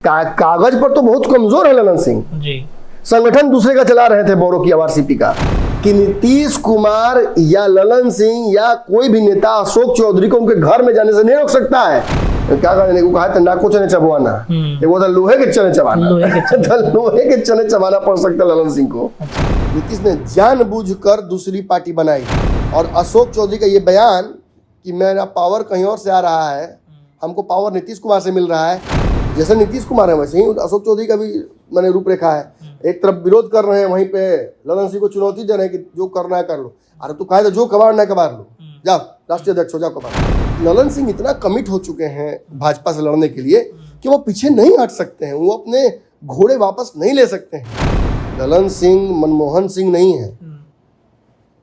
कागज पर तो बहुत कमजोर है ललन सिंह जी। संगठन दूसरे का चला रहे थे बोरो की आरसीपी का, कि नीतीश कुमार या ललन सिंह या कोई भी नेता अशोक चौधरी को उनके घर में जाने से नहीं रोक सकता है। क्या कहने को कहा था, नाको चने चबवाना, वो था लोहे के चने चबाना, लोहे के चने चबाना पड़ सकता ललन सिंह को। नीतीश ने जानबूझकर दूसरी पार्टी बनाई और अशोक चौधरी का ये बयान कि मेरा पावर कहीं और से आ रहा है, हमको पावर नीतीश कुमार से मिल रहा है, जैसे नीतीश कुमार है वैसे ही अशोक चौधरी का भी मैंने रूपरेखा है। एक तरफ विरोध कर रहे हैं, वहीं पे ललन सिंह को चुनौती दे रहे हैं कि जो करना है कर लो। अरे तू कहे तो जो कबाड़ना है कबाड़ लो, जाओ राष्ट्रीय अध्यक्ष हो जाओ कबाड़। ललन सिंह इतना कमिट हो चुके हैं भाजपा से लड़ने के लिए कि वो पीछे नहीं हट सकते हैं, वो अपने घोड़े वापस नहीं ले सकते हैं। ललन सिंह मनमोहन सिंह नहीं है,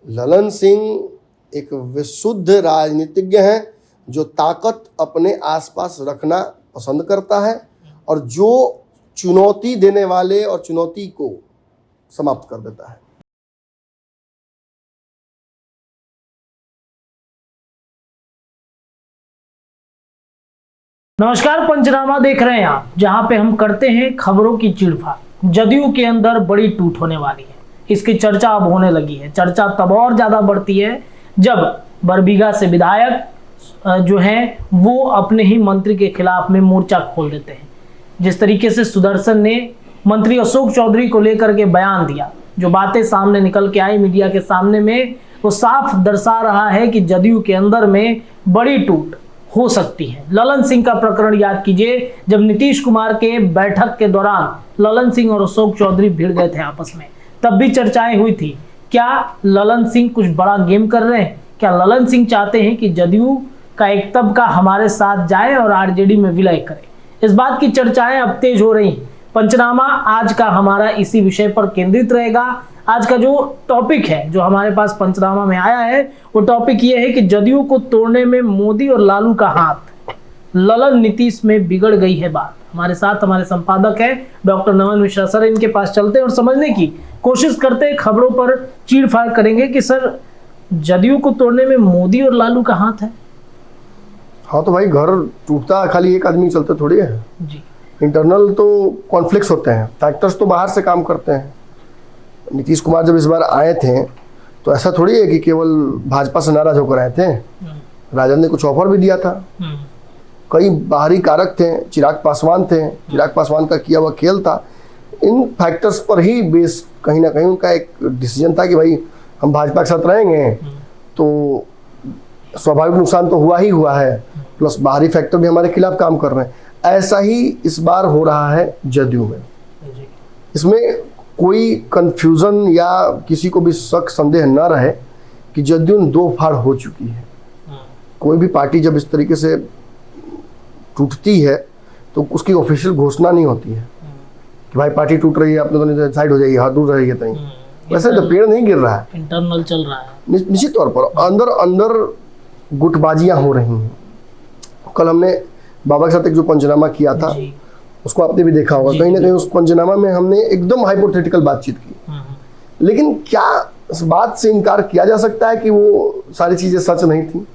ललन सिंह एक विशुद्ध राजनीतिज्ञ हैं जो ताकत अपने आसपास रखना पसंद करता है और जो चुनौती देने वाले और चुनौती को समाप्त कर देता है। नमस्कार, पंचनामा देख रहे हैं आप, जहां पे हम करते हैं खबरों की चीड़फाड़। जदयू के अंदर बड़ी टूट होने वाली है, इसकी चर्चा अब होने लगी है। चर्चा तब और ज्यादा बढ़ती है जब बरबीघा से विधायक जो हैं वो अपने ही मंत्री के खिलाफ में मोर्चा खोल देते हैं। जिस तरीके से सुदर्शन ने मंत्री अशोक चौधरी को लेकर के बयान दिया, जो बातें सामने निकल के आई मीडिया के सामने में, वो साफ दर्शा रहा है कि जदयू के अंदर में बड़ी टूट हो सकती है। ललन सिंह का प्रकरण याद कीजिए, जब नीतीश कुमार के बैठक के दौरान ललन सिंह और अशोक चौधरी भिड़ गए थे आपस में, तब भी चर्चाएं हुई थी। क्या ललन सिंह कुछ बड़ा गेम कर रहे हैं? क्या ललन सिंह चाहते हैं कि जदयू का एक तबका हमारे साथ जाए और आरजेडी में विलय करे? इस बात की चर्चाएं अब तेज हो रही हैं। पंचनामा आज का हमारा इसी विषय पर केंद्रित रहेगा। आज का जो टॉपिक है जो हमारे पास पंचनामा में आया है, वो टॉपिक ये है कि जदयू को तोड़ने में मोदी और लालू का हाथ, ललन नीतीश में बिगड़ गई है बात। हमारे साथ हमारे संपादक है डॉक्टर नमन मिश्रा। सर, इनके पास चलते हैं और समझने की कोशिश करते हैं, खबरों पर चीड़फाड़ करेंगे कि सर जदयू को तोड़ने में मोदी और लालू का हाथ है। हाँ तो भाई, घर टूटता खाली एक आदमी चलते थोड़ी है जी। इंटरनल तो कॉन्फ्लिक्ट्स होते हैं, फैक्टर्स तो बाहर से काम करते हैं। नीतीश कुमार जब इस बार आए थे तो ऐसा थोड़ी है कि केवल भाजपा से नाराज होकर आए थे। राजद ने कुछ ऑफर भी दिया था, कई बाहरी कारक थे, चिराग पासवान थे, चिराग पासवान का किया हुआ खेल था। इन फैक्टर्स पर ही बेस कहीं ना कहीं उनका एक डिसीजन था कि भाई हम भाजपा के साथ रहेंगे तो स्वाभाविक नुकसान तो हुआ ही हुआ है, प्लस बाहरी फैक्टर भी हमारे खिलाफ काम कर रहे हैं। ऐसा ही इस बार हो रहा है जदयू में। इसमें कोई कंफ्यूजन या किसी को भी शक संदेह न रहे कि जदयू दो फाड़ हो चुकी है। कोई भी पार्टी जब इस तरीके से टूटती है तो उसकी ऑफिशियल घोषणा नहीं होती है कि भाई पार्टी टूट रही है, अपने तो साइड हो जाइए, हाथ दूर रहिए। तो वैसे तो पेड़ नहीं गिर रहा है, इंटरनल चल रहा है। निश्चित तौर पर अंदर अंदर गुटबाजियां हो रही हैं। कल हमने बाबा के साथ एक जो पंचनामा किया था उसको आपने भी देखा होगा। कहीं ना कहीं उस पंचनामा में हमने एकदम हाइपोथेटिकल बातचीत की, लेकिन क्या इस बात से इनकार किया जा सकता है कि वो सारी चीजें सच नहीं थी?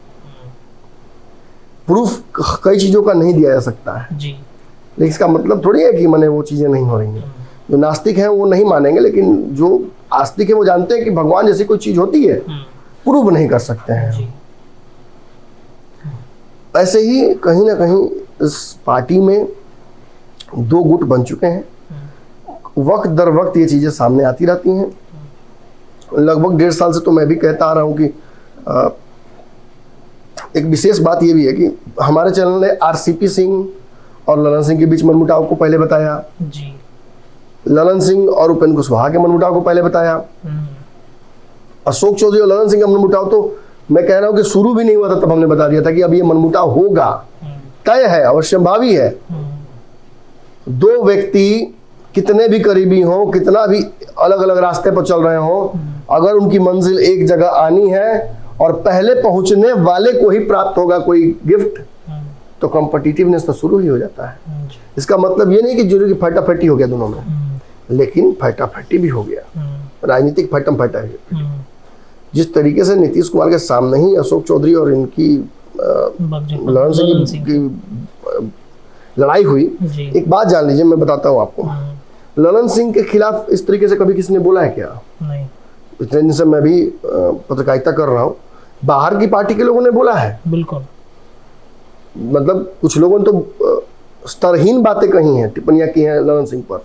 प्रूफ कई चीजों का नहीं दिया जा सकता है जी। लेकिन इसका मतलब थोड़ी है कि माने वो चीजें नहीं हो रही हैं। जो नास्तिक हैं वो नहीं मानेंगे, लेकिन जो आस्तिक है वो जानते हैं कि भगवान जैसी कोई चीज होती है, प्रूव नहीं कर सकते हैं। ऐसे ही कहीं ना कहीं इस पार्टी में दो गुट बन चुके हैं। वक्त दर वक्त ये चीजें सामने आती रहती हैं। लगभग 1.5 साल से तो मैं भी कहता आ रहा हूं कि एक विशेष बात ये भी है कि हमारे चैनल ने आरसीपी सिंह और ललन सिंह के बीच मनमुटाव को पहले बताया जी। ललन सिंह और उपेंद्र कुशवाहा के मनमुटाव को पहले बताया। अशोक चौधरी और ललन सिंह का मनमुटाव तो मैं कह रहा हूं कि शुरू भी नहीं हुआ था तब हमने बता दिया था कि अब ये मनमुटाव होगा, तय है, अवश्यंभावी है। दो व्यक्ति कितने भी करीबी हों, कितना भी अलग अलग रास्ते पर चल रहे हों, अगर उनकी मंजिल एक जगह आनी है और पहले पहुंचने वाले को ही प्राप्त होगा कोई गिफ्ट, तो कॉम्पिटिटिवनेस तो शुरू ही हो जाता है। इसका मतलब ये नहीं कि जरूरी फटाफटी हो गया दोनों में, लेकिन फटाफटी भी हो गया, राजनीतिक फटम फटा है। जिस तरीके से नीतीश कुमार के सामने ही अशोक चौधरी और इनकी ललन सिंह की लड़ाई हुई, जी। एक बात जान लीजिए, मैं बताता हूँ आपको, ललन सिंह के खिलाफ इस तरीके से कभी किसी ने बोला है क्या? नहीं। इतने दिन से मैं भी पत्रकारिता कर रहा हूँ, बाहर की पार्टी के लोगों ने बोला है, बिल्कुल, मतलब कुछ लोगों ने तो स्तरहीन बातें कही हैं, टिप्पणियां की हैं ललन सिंह पर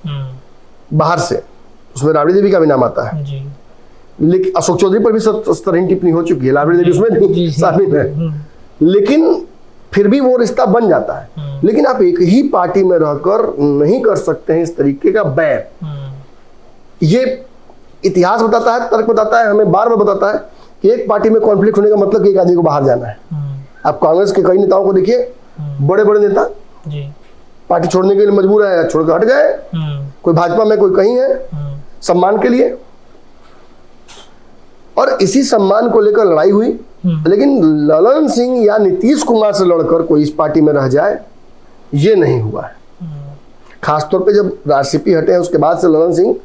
बाहर से, उसमें राबड़ी देवी का भी नाम आता है, जी। लेकिन अशोक चौधरी पर भी स्तरहीन टिप्पणी हो चुकी है, राबड़ी देवी उसमें नहीं शामिल है, लेकिन फिर भी वो रिश्ता बन जाता है। लेकिन आप एक ही पार्टी में रहकर नहीं कर सकते हैं इस तरीके का बैर। ये इतिहास बताता है, तर्क बताता है, हमें बार बार बताता है कि एक पार्टी में कॉन्फ्लिक्ट होने का मतलब कि एक आदमी को बाहर जाना है। आप कांग्रेस के कई नेताओं को देखिए, बड़े बड़े नेता जी। पार्टी छोड़ने के लिए मजबूर है, छोड़कर हट गए, कोई भाजपा में, कोई कहीं है, सम्मान के लिए, और इसी सम्मान को लेकर लड़ाई हुई। लेकिन ललन सिंह या नीतीश कुमार से लड़कर कोई इस पार्टी में रह जाए, ये नहीं हुआ है। खासतौर पे जब आरसीपी हटे हैं उसके बाद से ललन सिंह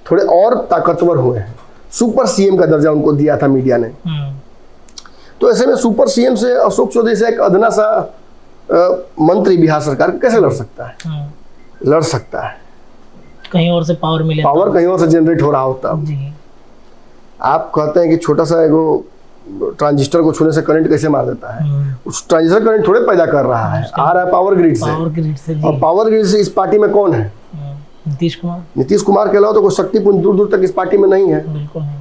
थोड़े और ताकतवर हुए हैं, सुपर सीएम का दर्जा उनको दिया था मीडिया ने। तो ऐसे में सुपर सीएम से अशोक चौधरी से एक अदना सा मंत्री बिहार सरकार कैसे लड़ सकता है? लड़ सकता है, कहीं और से पावर मिले, पावर कहीं और से जनरेट हो रहा होता। जी। आप कहते हैं कि छोटा सा एगो ट्रांजिस्टर को छूने से करंट कैसे मार देता है, उस ट्रांजिस्टर करंट थोड़े पैदा कर रहा है, आ रहा है पावर ग्रिड से। पावर ग्रिड से, जी। और पावर ग्रिड से इस पार्टी में कौन है? नीतीश कुमार। नीतीश कुमार के अलावा तो कोई शक्तिपुंज दूर दूर तक इस पार्टी में नहीं है। बिल्कुल नहीं।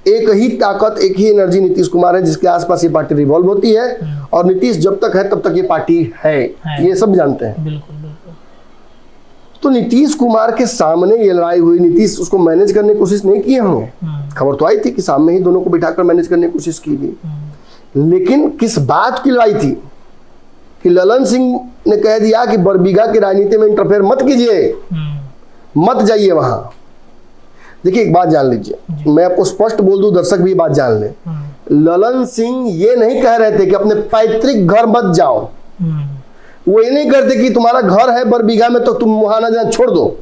एक ही ताकत, एक ही एनर्जी नीतीश कुमार है जिसके आसपास ये पार्टी रिवॉल्व होती है, और नीतीश जब तक है तब तक ये पार्टी है, ये सब जानते हैं। बिल्कुल बिल्कुल। तो नीतीश कुमार के सामने ये लड़ाई हुई, नीतीश उसको मैनेज करने की कोशिश नहीं किए होंगे, खबर तो आई थी कि सामने ही दोनों को बिठाकर मैनेज करने की कोशिश की गई। लेकिन किस बात की लड़ाई थी कि ललन सिंह ने कह दिया कि बरबीघा की राजनीति में इंटरफेयर मत कीजिए, मत जाइए वहां। देखिए एक बात जान लीजिए, मैं आपको स्पष्ट बोल दूं, दर्शक भी बात जान ले, ललन सिंह ये नहीं कह रहे थे कि अपने पैतृक घर मत जाओ, वो ये नहीं करते कि तुम्हारा घर है बरबीघा में तो तुम वहां ना जाना, छोड़ दो।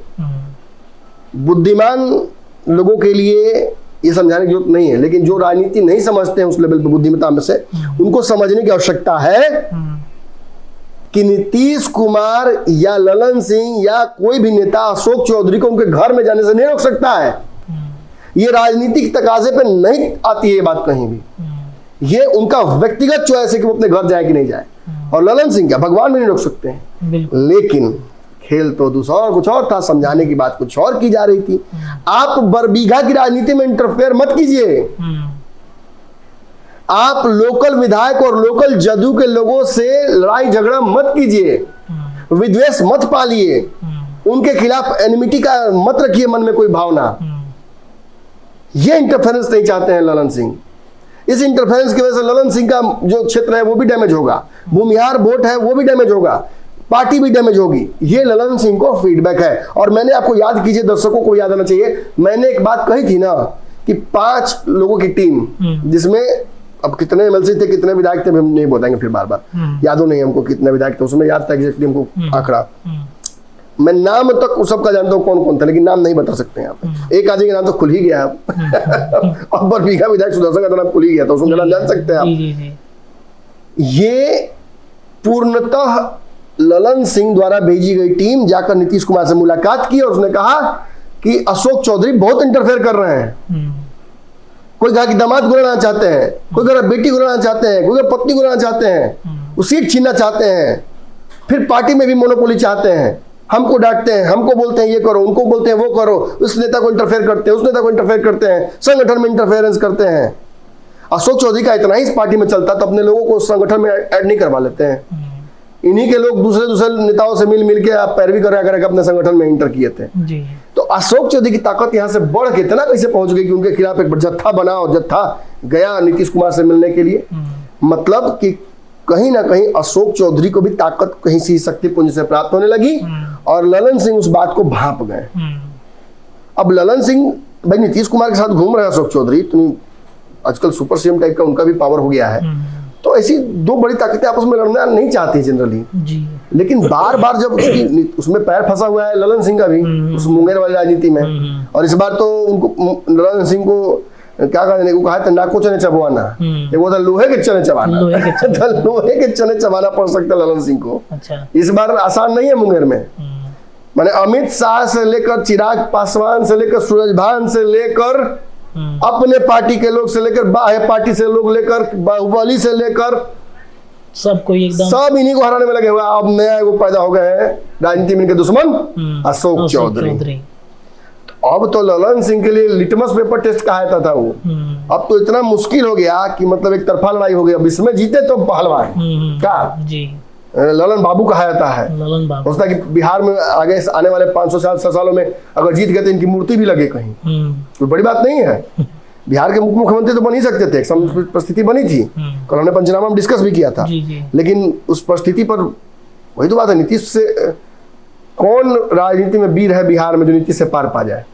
बुद्धिमान लोगों के लिए ये समझाने की जरूरत नहीं है, लेकिन जो राजनीति नहीं समझते हैं उस लेवल पे बुद्धिमत्ता में से, उनको समझने की आवश्यकता है कि नीतीश कुमार या ललन सिंह या कोई भी नेता अशोक चौधरी को उनके घर में जाने से नहीं रोक सकता है। ये राजनीतिक तकाजे पे नहीं आती है ये बात कहीं भी, ये उनका व्यक्तिगत चॉइस है कि वो अपने घर जाए कि नहीं जाए। और ललन सिंह क्या भगवान भी नहीं रोक सकते हैं। लेकिन खेल तो दूसरा और कुछ और था, समझाने की बात कुछ और की जा रही थी। आप बरबीघा की राजनीति में इंटरफेयर मत कीजिए, आप लोकल विधायक और लोकल जदयू के लोगों से लड़ाई झगड़ा मत कीजिए, विद्वेष मत पालिए, उनके खिलाफ एनिमिटी का मत रखिए मन में कोई भावना। ये इंटरफेरेंस नहीं चाहते हैं ललन सिंह। इस इंटरफेरेंस की वजह से ललन सिंह का जो क्षेत्र है वो भी डैमेज होगा, भूमिहार वोट है वो भी डैमेज होगा, पार्टी भी डैमेज होगी। ये ललन सिंह को फीडबैक है। और मैंने आपको याद कीजिए, दर्शकों को याद आना चाहिए, मैंने एक बात कही थी ना कि 5 लोगों की टीम, जिसमें अब कितने एमएलसी थे, कितने विधायक थे, हम नहीं बताएंगे फिर बार बार, यादों नहीं हमको कितने विधायक थे, उसमें याद था एग्जैक्टली हमको आंकड़ा, मैं नाम तक उस सबका जानता हूँ कौन कौन था, लेकिन नाम नहीं बता सकते हैं आप। एक आदमी का नाम तो खुल ही गया और बरबीघा विधायक सुदर्शन का तो नाम खुल ही गया था, उसका नाम जान सकते हैं आप। ये पूर्णतः ललन सिंह द्वारा भेजी गई टीम जाकर नीतीश कुमार से मुलाकात की और उसने कहा कि अशोक चौधरी बहुत इंटरफेयर कर रहे हैं। कोई कहा कि दामाद को लाना चाहते हैं, कोई कह रहा बेटी को लाना चाहते हैं, कोई कह पत्नी को लाना चाहते हैं, वो सीट छीनना चाहते हैं, फिर पार्टी में भी मोनोपोली चाहते हैं, हमको डांटते हैं, हमको बोलते हैं ये करो, उनको बोलते हैं वो करो, उस नेता को इंटरफेयर करते हैं, उस नेता को इंटरफेयर करते हैं, संगठन में इंटरफेरेंस करते हैं। अशोक चौधरी का इतना ही इस पार्टी में चलता तो अपने लोगों को संगठन में ऐड नहीं करवा लेते हैं। इन्हीं के लोग दूसरे नेताओं से मिल के आप पैरवी कर अपने संगठन में इंटर किए थे। तो अशोक चौधरी की ताकत यहाँ से बढ़ के इतना कैसे पहुंच गई कि उनके खिलाफ एक जत्था बना और जत्था गया नीतीश कुमार से मिलने के लिए। मतलब कि कहीं ना कहीं अशोक चौधरी को भी ताकत कहीं सी शक्तिपुंज से प्राप्त होने लगी और ललन सिंह उस बात को भांप गए। अब ललन सिंह भाई नीतीश कुमार के साथ घूम रहे हैं अशोक चौधरी, तो आजकल सुपर सीएम टाइप का उनका भी पावर हो गया है, तो ऐसी दो बड़ी ताकतें आपस में लड़ना नहीं चाहती जनरली। लेकिन बार बार जब उसमें पैर फंसा हुआ है ललन सिंह का भी उस मुंगेर वाली राजनीति में, और इस बार तो उनको ललन सिंह को क्या कहते हैं, कहा था नाको चने चबवाना, एक वो था लोहे के चने चबाना। लोहे के चने। तो लोहे के चने चबाना पड़ सकता है ललन सिंह को। अच्छा। इस बार आसान नहीं है मुंगेर में। माने अमित शाह से लेकर चिराग पासवान से लेकर सूरजभान से लेकर अपने पार्टी के लोग से लेकर बाह्य पार्टी से लोग लेकर बाहुबली से लेकर सब कोई एकदम सब इन्हीं को हराने में लगे हुए। अब नया वो पैदा हो गए हैं राजनीति में इनके दुश्मन अशोक चौधरी। अब तो ललन सिंह के लिए लिटमस पेपर टेस्ट कहा था वो। अब तो इतना मुश्किल हो गया कि मतलब एक तरफा लड़ाई हो गई। अब इसमें जीते तो पहलवान क्या जी ललन बाबू कहा जाता है। ललन बाबू होता है कि बिहार में आगे आने वाले 500 सालों में अगर जीत गए तो इनकी मूर्ति भी लगे कहीं, कोई बड़ी बात नहीं है। बिहार के मुख्यमंत्री तो बन ही सकते थे, परिस्थिति बनी थी, कल हमने पंचनामा में डिस्कस भी किया था। लेकिन उस परिस्थिति पर वही तो बात है, नीतीश से कौन राजनीति में वीर है बिहार में जो नीतीश से पार पा जाए।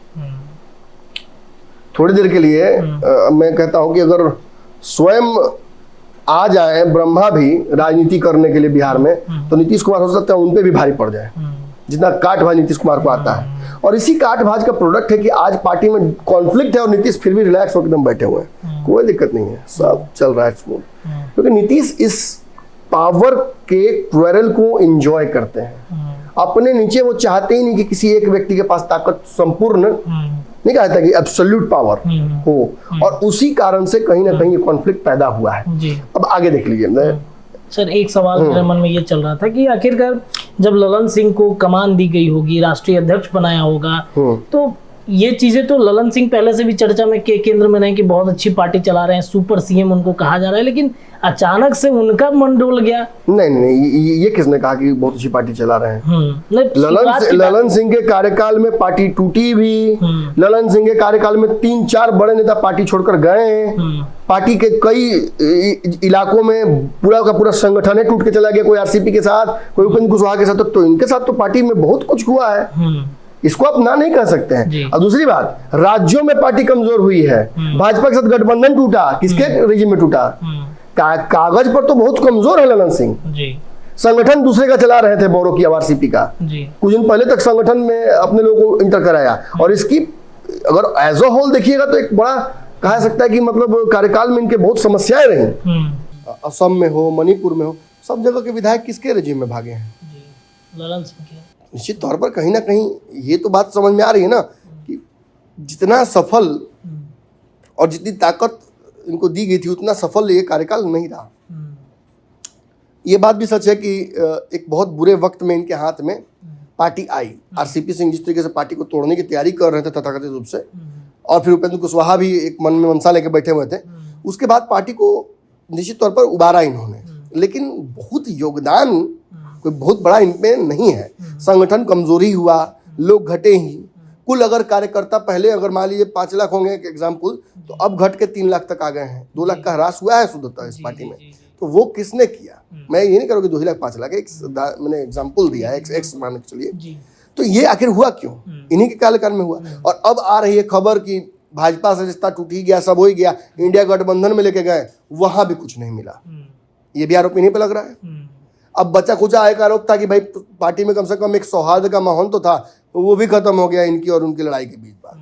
थोड़ी देर के लिए मैं कहता हूं कि अगर स्वयं आ जाए ब्रह्मा भी राजनीति करने के लिए बिहार में, तो नीतीश कुमार हो सकता है उन पे भी भारी पड़ जाए, जितना काट भाज नीतीश कुमार को आता है। और इसी काट भाज का प्रोडक्ट है कि आज पार्टी में कॉन्फ्लिक्ट है और नीतीश फिर भी रिलैक्स होकर एकदम बैठे हुए हैं, कोई दिक्कत नहीं है, सब चल रहा है स्मूथ। क्योंकि नीतीश इस पावर के क्वेरल को एंजॉय करते हैं। अपने नीचे वो चाहते ही नहीं कि किसी एक व्यक्ति के पास ताकत संपूर्ण नहीं कहता कि एब्सोल्यूट पावर हो, और उसी कारण से कहीं ना कहीं ये कॉन्फ्लिक्ट पैदा हुआ है। अब आगे देख लीजिए सर, एक सवाल मेरे मन में ये चल रहा था कि आखिरकार जब ललन सिंह को कमान दी गई होगी, राष्ट्रीय अध्यक्ष बनाया होगा, तो ये चीजें तो ललन सिंह पहले से भी चर्चा में के केंद्र में नहीं कि बहुत अच्छी पार्टी चला रहे हैं, सुपर सीएम उनको कहा जा रहा है, लेकिन अचानक से उनका मन डोल गया। नहीं, ये किसने कहा कि बहुत अच्छी पार्टी चला रहे हैं? ललन सिंह के कार्यकाल में पार्टी टूटी भी। ललन सिंह के कार्यकाल में 3-4 बड़े नेता पार्टी छोड़कर गए। पार्टी के कई इलाकों में पूरा का पूरा संगठन ही टूट के चला गया, कोई आरसीपी के साथ, कोई उपेंद्र कुशवाहा के साथ। तो इनके साथ तो पार्टी में बहुत कुछ हुआ है, इसको आप ना नहीं कह सकते हैं। और दूसरी बात, राज्यों में पार्टी कमजोर हुई है, भाजपा के साथ गठबंधन टूटा, किसके रेजिम में टूटा? कागज पर तो बहुत कमजोर है ललन सिंह। संगठन दूसरे का चला रहे थे, बोरो की आरसीपी का, कुछ दिन पहले तक संगठन में अपने लोगों को इंटर कराया। और इसकी अगर एज अ होल देखिएगा तो एक बड़ा कहा सकता है कि मतलब कार्यकाल में इनके बहुत समस्याएं रही। असम में हो, मणिपुर में हो, सब जगह के विधायक किसके रेजिम में भागे हैं? ललन सिंह के। निश्चित तौर पर कहीं ना कहीं ये तो बात समझ में आ रही है ना कि जितना सफल और जितनी ताकत इनको दी गई थी उतना सफल ये कार्यकाल नहीं रहा। ये बात भी सच है कि एक बहुत बुरे वक्त में इनके हाथ में पार्टी आई। आरसीपी सिंह जिस तरीके से पार्टी को तोड़ने की तैयारी कर रहे थे तथाकथित रूप से, और फिर उपेंद्र कुशवाहा भी एक मन में मनसा लेके बैठे हुए थे, उसके बाद पार्टी को निश्चित तौर पर उबारा इन्होंने। लेकिन बहुत योगदान कोई बहुत बड़ा इनमें नहीं है। संगठन कमजोरी हुआ, लोग घटे ही। कुल अगर कार्यकर्ता पहले अगर मान लीजिए 5 लाख होंगे एक एग्जाम्पल, तो अब घट के 3 लाख तक आ गए हैं। 2 लाख का ह्रास हुआ है शुद्धता इस पार्टी में। तो वो किसने किया? मैं ये नहीं करूँगी 2 लाख 5 लाख, मैंने एग्जाम्पल दिया है, एक्स मान के चलिए। तो ये आखिर हुआ क्यों? इन्हीं के कार्यकाल में हुआ। और अब आ रही है खबर कि भाजपा से रिश्ता टूट ही गया, सब हो ही गया, इंडिया गठबंधन में लेके गए, वहां भी कुछ नहीं मिला। ये भी आरोप इन्हीं पे लग रहा है। अब बच्चा खुचा एक आरोप था कि भाई पार्टी में कम से कम एक सौहार्द का माहौल तो था, तो वो भी खत्म हो गया इनकी और उनकी लड़ाई के बीच बात।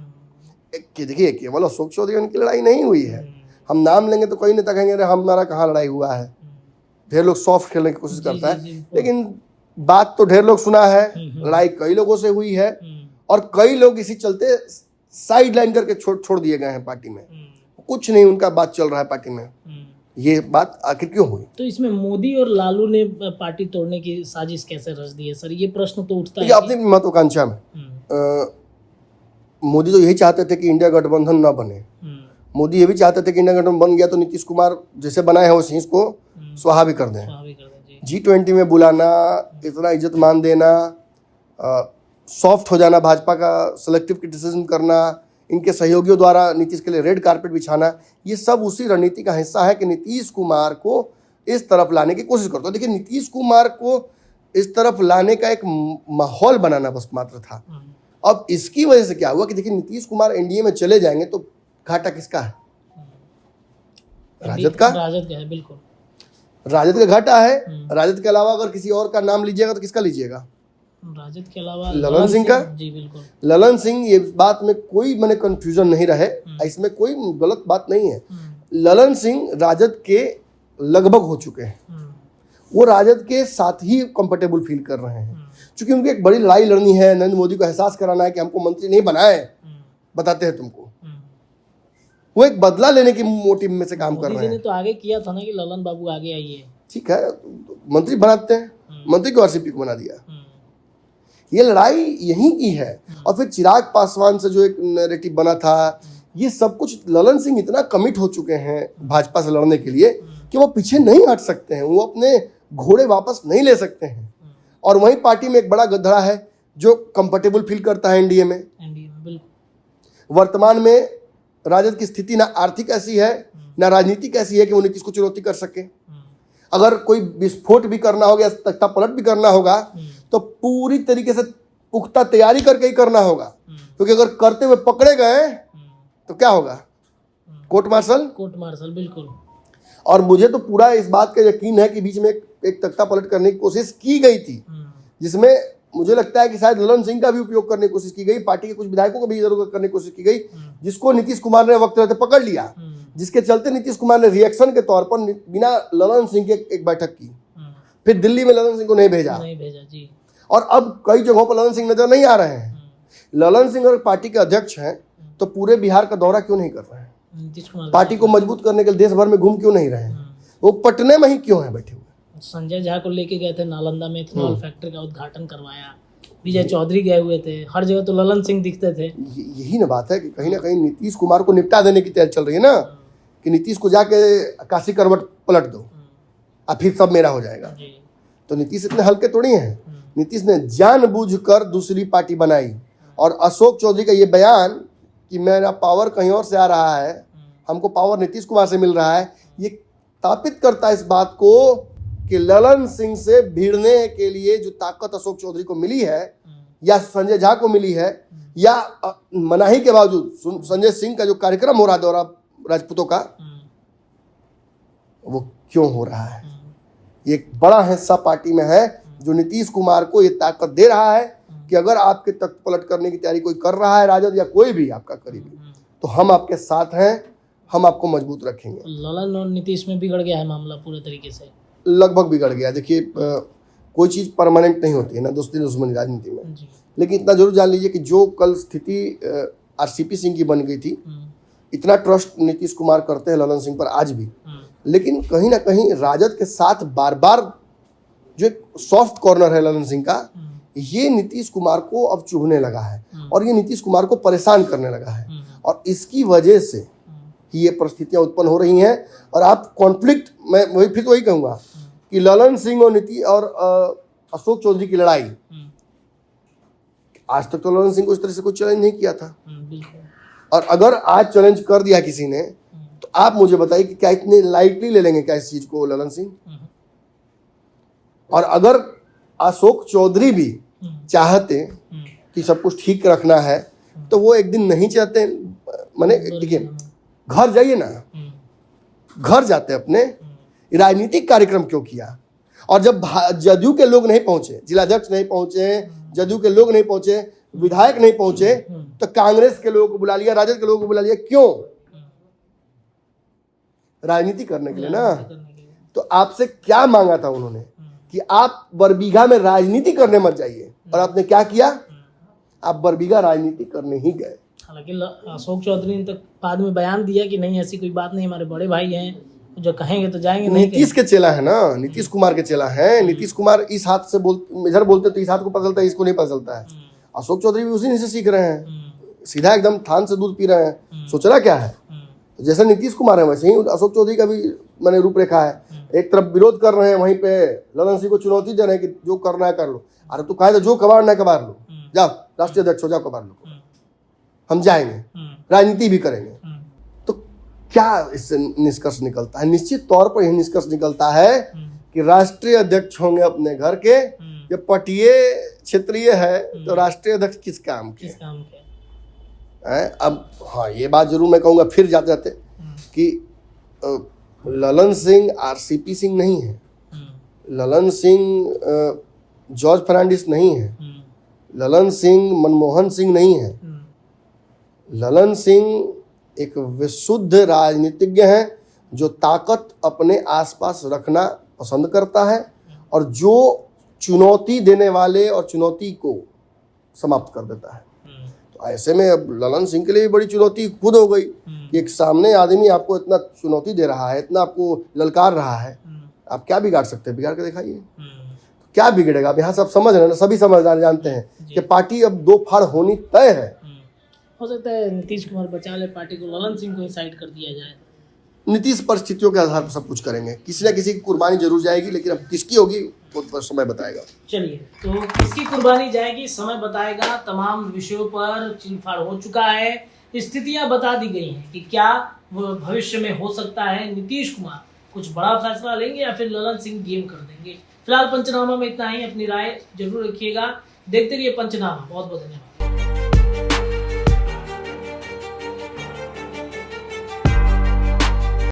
देखिए, केवल अशोक चौधरी उनकी लड़ाई नहीं हुई है। हम नाम लेंगे तो कई नेता कहेंगे अरे हमारा कहाँ लड़ाई हुआ है। ढेर लोग सॉफ्ट खेलने की कोशिश करता है, लेकिन बात तो ढेर लोग सुना है। लड़ाई कई लोगों से हुई है और कई लोग इसी चलते साइड लाइन करके छोड़ दिए गए हैं पार्टी में। कुछ नहीं उनका बात चल रहा है पार्टी में। ये बात आखिर क्यों हुई? तो इसमें मोदी और लालू ने पार्टी तोड़ने की साजिश कैसे रच दी है सर? ये प्रश्न तो उठता है अपनी महत्वाकांक्षा में। मोदी तो यही चाहते थे कि इंडिया गठबंधन न बने। मोदी ये भी चाहते थे कि इंडिया गठबंधन बन गया तो नीतीश कुमार जैसे बनाए हैं वैसे इसको स्वाहा भी कर दें। G20 में बुलाना, इतना इज्जत मान देना, सॉफ्ट हो जाना, भाजपा का सेलेक्टिव क्रिटिसिज्म करना, इनके सहयोगियों द्वारा नीतीश के लिए रेड कारपेट बिछाना, ये सब उसी रणनीति का हिस्सा है कि नीतीश कुमार को इस तरफ लाने की कोशिश करते हो। देखिए, नीतीश कुमार को इस तरफ लाने का एक माहौल बनाना बस मात्र था। अब इसकी वजह से क्या हुआ कि देखिए, नीतीश कुमार एनडीए में चले जाएंगे तो घाटा किसका है? राजद का। राजद का है, बिल्कुल राजद का घाटा है। राजद के अलावा अगर किसी और का नाम लीजिएगा तो किसका लीजिएगा? राजद के अलावा ललन सिंह का? जी बिल्कुल। ललन सिंह, ये बात में कोई मैंने कंफ्यूजन नहीं रहे, इसमें कोई गलत बात नहीं है। ललन सिंह राजद के लगभग हो चुके हैं, वो राजद के साथ ही कंफर्टेबल फील कर रहे हैं, क्योंकि उनकी एक बड़ी लड़ाई लड़नी है, नरेंद्र मोदी को एहसास कराना है कि हमको मंत्री नहीं बनाए, बताते हैं तुमको। वो एक बदला लेने की मोटिव में से काम कर रहे हैं। ने तो आगे किया था ना कि ललन बाबू आगे आइए, ठीक है, मंत्री बनाते हैं, मंत्री को आरसीपी को बना दिया। ये लड़ाई यहीं की है। और फिर चिराग पासवान से जो एक नैरेटिव बना था, ये सब कुछ ललन सिंह इतना कमिट हो चुके हैं भाजपा से लड़ने के लिए कि वो पीछे नहीं हट सकते हैं, वो अपने घोड़े वापस नहीं ले सकते हैं। और वहीं पार्टी में एक बड़ा गधड़ा है जो कंफर्टेबल फील करता है एनडीए में। वर्तमान में राजद की स्थिति ना आर्थिक ऐसी है ना राजनीतिक ऐसी है कि वो नीतीश को चुनौती कर सके। अगर कोई विस्फोट भी करना होगा या तख्ता पलट भी करना होगा तो पूरी तरीके से पुख्ता तैयारी करके ही करना होगा, क्योंकि अगर करते हुए पकड़े गए तो क्या होगा? Court martial. बिल्कुल। और मुझे तो पूरा इस बात का यकीन है कि बीच में एक तख्ता पलट करने की कोशिश की गई थी, जिसमें मुझे लगता है कि शायद ललन सिंह का भी उपयोग करने की कोशिश की गई, पार्टी के कुछ विधायकों को भी जरूर करने की कोशिश की गई, जिसको नीतीश कुमार ने वक्त रहते पकड़ लिया, जिसके चलते नीतीश कुमार ने रिएक्शन के तौर पर बिना ललन सिंह के एक बैठक की, फिर दिल्ली में ललन सिंह को नहीं भेजा जी। और अब कई जगहों पर ललन सिंह नजर नहीं आ रहे हैं। ललन सिंह अगर पार्टी के अध्यक्ष हैं तो पूरे बिहार का दौरा क्यों नहीं कर रहे हैं? पार्टी को मजबूत करने के लिए देश भर में घूम क्यों नहीं रहे हैं? वो पटने में ही क्यों है बैठे हुए? संजय झा को लेके गए थे नालंदा में, इथेनॉल फैक्ट्री का उद्घाटन करवाया, विजय चौधरी गए हुए थे, हर जगह तो ललन सिंह दिखते थे। यही ना बात है कि कहीं ना कहीं नीतीश कुमार को निपटा देने की तैयारी चल रही है ना, कि नीतीश को जाके काशी करवट पलट दो और फिर सब मेरा हो जाएगा। तो नीतीश इतने हल्के थोड़ी हैं। नीतीश ने जानबूझकर दूसरी पार्टी बनाई, और अशोक चौधरी का ये बयान कि मेरा पावर कहीं और से आ रहा है, हमको पावर नीतीश कुमार से मिल रहा है, ये स्थापित करता है इस बात को कि ललन सिंह से भिड़ने के लिए जो ताकत अशोक चौधरी को मिली है या संजय झा को मिली है, या मनाही के बावजूद संजय सिंह का जो कार्यक्रम हो रहा है दौरा राजपूतों का, वो क्यों हो रहा है? एक बड़ा हिस्सा पार्टी में है जो नीतीश कुमार को ये ताकत दे रहा है कि अगर आपके तख्त पलट करने की तैयारी कोई कर रहा है, राजद या कोई भी आपका करीबी, तो हम आपके साथ हैं, हम आपको मजबूत रखेंगे। ललन और नीतीश में बिगड़ गया है मामला पूरे तरीके से, लगभग बिगड़ गया। देखिए, कोई चीज़ परमानेंट नहीं होती है ना, दोस्ती दुश्मनी राजनीति में, लेकिन इतना जरूर जान लीजिए कि जो कल स्थिति आरसीपी सिंह की बन गई थी, इतना ट्रस्ट नीतीश कुमार करते हैं ललन सिंह पर आज भी, लेकिन कहीं ना कहीं राजद के साथ बार बार जो एक सॉफ्ट कॉर्नर है ललन सिंह का, ये नीतीश कुमार को अब चुभने लगा है और ये नीतीश कुमार को परेशान करने लगा है, और इसकी वजह से ही ये परिस्थितियां उत्पन्न हो रही हैं। और आप कॉन्फ्लिक्ट, मैं वही कहूँगा कि ललन सिंह और अशोक चौधरी की लड़ाई, आज तक तो ललन सिंह को इस तरह से कोई चैलेंज नहीं किया था, और अगर आज चैलेंज कर दिया किसी ने, तो आप मुझे बताइए कि क्या इतने लाइटली ले लेंगे क्या इस चीज को ललन सिंह? और अगर अशोक चौधरी भी चाहते कि सब कुछ ठीक रखना है, तो वो एक दिन नहीं चाहते। मैंने देखिए, घर जाइए ना, घर जाते अपने, राजनीतिक कार्यक्रम क्यों किया? और जब जदयू के लोग नहीं पहुंचे, जिलाध्यक्ष नहीं पहुंचे, जदयू के लोग नहीं पहुंचे, विधायक नहीं पहुंचे, तो कांग्रेस के लोगों को बुला लिया, राजद के लोगों को बुला लिया। क्यों? राजनीति करने के लिए ना। तो आपसे क्या मांगा था उन्होंने कि आप बरबीघा में राजनीति करने मत जाइए, और आपने क्या किया? आप बरबीघा राजनीति करने ही गए। हालांकि अशोक चौधरी ने तो बाद में बयान दिया कि नहीं, ऐसी कोई बात नहीं, हमारे बड़े भाई हैं, जो कहेंगे तो जाएंगे। नीतीश के चेला है ना, नीतीश कुमार के चेला है। नीतीश कुमार इस हाथ से इधर बोलते तो इस हाथ को पता चलता है, इसको नहीं पता चलता है। अशोक चौधरी भी उसी से सीख रहे हैं, सीधा एकदम थान से दूध पी रहे हैं। सोचना क्या है, जैसे नीतीश कुमार है वैसे ही अशोक चौधरी का भी मैंने रूपरेखा है। एक तरफ विरोध कर रहे हैं, वहीं पे ललन सिंह को चुनौती दे रहे हैं कि जो करना है कर लो। अरे तू कहे तो जो कबाड़ना है कबाड़ लो, जाओ राष्ट्रीय अध्यक्ष हो जाओ, कबाड़ लो, हम जाएंगे, राजनीति भी करेंगे। तो क्या इससे निष्कर्ष निकलता है? निश्चित तौर पर यह निष्कर्ष निकलता है कि राष्ट्रीय अध्यक्ष होंगे अपने घर के। जब पटिए क्षेत्रीय है तो राष्ट्रीय अध्यक्ष किस काम के? अब हाँ, ये बात जरूर मैं कहूँगा फिर जाते जाते कि ललन सिंह आरसीपी सिंह नहीं है। ललन सिंह जॉर्ज फर्नांडिस नहीं है, ललन सिंह मनमोहन सिंह नहीं है। ललन सिंह एक विशुद्ध राजनीतिज्ञ है जो ताकत अपने आसपास रखना पसंद करता है और जो चुनौती देने वाले और चुनौती को समाप्त कर देता है। तो ऐसे में अब ललन सिंह के लिए भी बड़ी चुनौती खुद हो गई कि एक सामने आदमी आपको इतना चुनौती दे रहा है, इतना आपको ललकार रहा है, आप क्या बिगाड़ सकते हैं? बिगाड़ के दिखाइए। तो क्या बिगड़ेगा? अब यहाँ सब समझ रहे हैं ना, सभी समझदार जानते हैं कि पार्टी अब दो फाड़ होनी तय है। हो सकता है नीतीश कुमार बचा ले पार्टी को, ललन सिंह को ही साइड कर दिया जाए। नीतीश परिस्थितियों के आधार पर सब कुछ करेंगे, किसी न किसी की कुर्बानी जरूर जाएगी, लेकिन अब किसकी होगी वो समय बताएगा। चलिए, तो किसकी कुर्बानी जाएगी समय बताएगा। तमाम विषयों पर चिलफाड़ हो चुका है, स्थितियां बता दी गई हैं कि क्या भविष्य में हो सकता है। नीतीश कुमार कुछ बड़ा फैसला लेंगे या फिर ललन सिंह गेम कर देंगे। फिलहाल पंचनामा में इतना ही। अपनी राय जरूर रखिएगा। देखते रहिए पंचनामा। बहुत बहुत धन्यवाद।